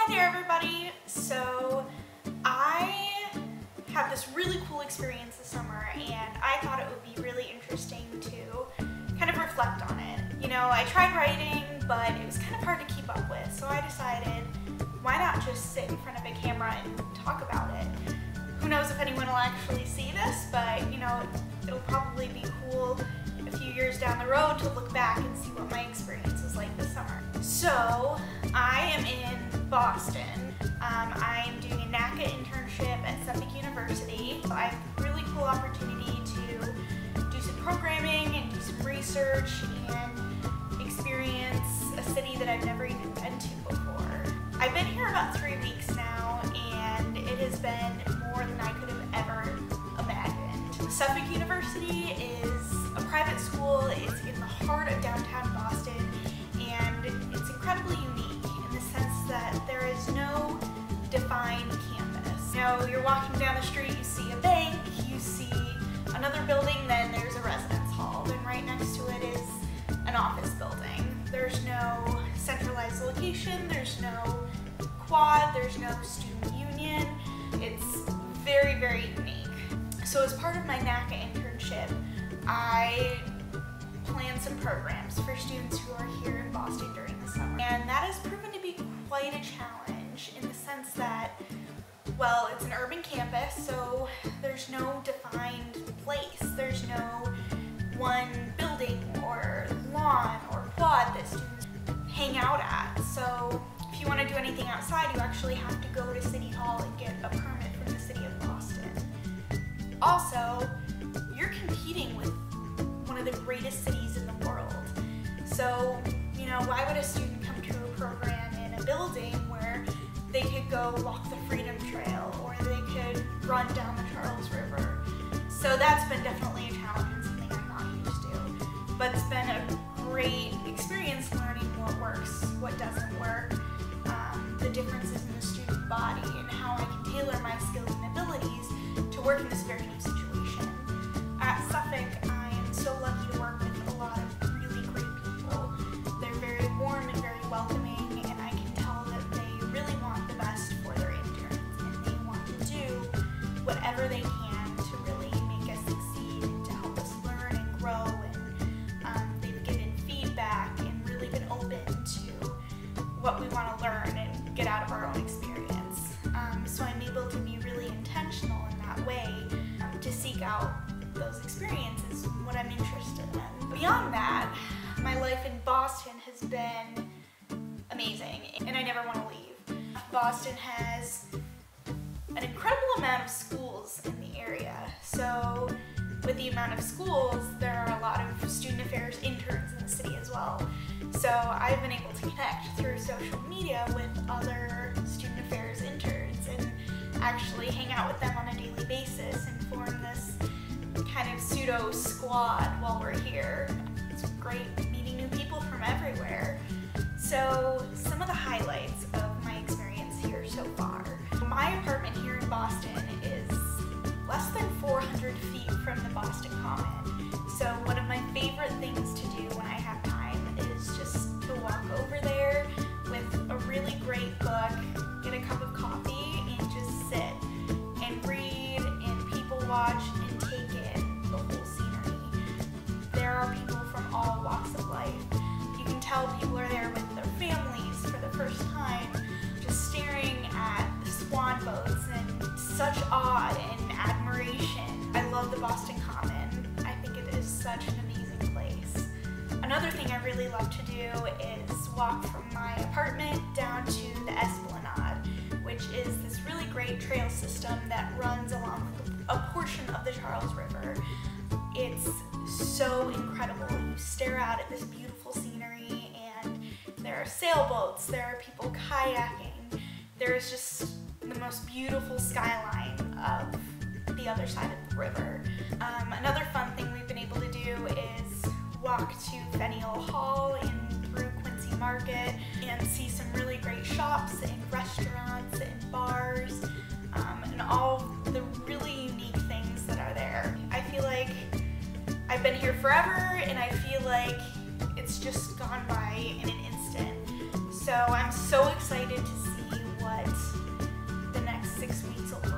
Hi there everybody! So I had this really cool experience this summer and I thought it would be really interesting to kind of reflect on it. You know, I tried writing, but it was kind of hard to keep up with, so I decided why not just sit in front of a camera and talk about it. Who knows if anyone will actually see this, but you know, it'll probably be cool a few years down the road to look back and see what my experience was like this summer. So I am in Boston. I'm doing a NACA internship at Suffolk University. I have a really cool opportunity to do some programming and do some research and experience a city that I've never even been to before. I've been here about 3 weeks now and it has been more than I could have ever imagined. Suffolk University is a private school. It's in the heart of downtown Boston and it's incredibly unique in the sense that there is no defined campus. You know, you're walking down the street, you see a bank, you see another building, then there's a residence hall, then right next to it is an office building. There's no centralized location, there's no quad, there's no student union. It's very, very unique. So as part of my NACA internship, I plan some programs for students who are here in Boston during the summer. And that has proven to be quite a challenge in the sense that, well, it's an urban campus, so there's no defined place. There's no one building or lawn or quad that students hang out at. So if you want to do anything outside, you actually have to go to City Hall and get a permit from the city of Boston. Also, you're competing with one of the greatest cities in the world. So, you know, why would a student come to a program in a building where they could go walk the Freedom Trail or they could run down the Charles River? So that's been definitely a challenge and something I'm not used to. But it's been a great experience learning what works, what doesn't work, the differences in the student body, and how I can tailor my skills and abilities to work in this very new situation. At Suffolk, I am so lucky to work with a lot of really great people. They're very warm and very welcoming, and I can tell that they really want the best for their interns, and they want to do whatever they can to really make us succeed and to help us learn and grow, and they've given feedback and really been open to what we want to learn and get out of our own experience. So I'm able to be really intentional in that way to seek out those experiences, what I'm interested in. Beyond that, my life in Boston has been amazing and I never want to leave. Boston has an incredible amount of schools in the area. So with the amount of schools, there are a lot of student affairs interns in the city as well. So I've been able to connect through social media with other student affairs interns and actually hang out with them on a daily basis and form this kind of pseudo squad while we're here. It's great meeting new people from everywhere. So some of the highlights of my experience here so far. My apartment here in Boston is less than 400 feet from the Boston Common. So one of my favorite things to do when I have time is just to walk over there with a really great book, get a cup of coffee, and just sit and read and people watch and take in the whole scenery. There are people from all walks of life. You can tell people are there with their families for the first time, just staring at the swan boats in such awe and admiration. I love the Boston Common. I think it is such an amazing place. Another thing I really love to do is walk from my apartment down to the Esplanade, which is this really great trail system that runs along a portion of the Charles River. It's so incredible. You stare out at this beautiful scenery and there are sailboats, there are people kayaking, there is just the most beautiful skyline of the other side of the river. Another fun thing we've been able to do is walk to Faneuil Hall and through Quincy Market and see some really great shops and restaurants and bars and all the really unique things that are there. I feel like I've been here forever and I feel like it's just gone by in an instant. So I'm so excited to see what what the next 6 weeks will look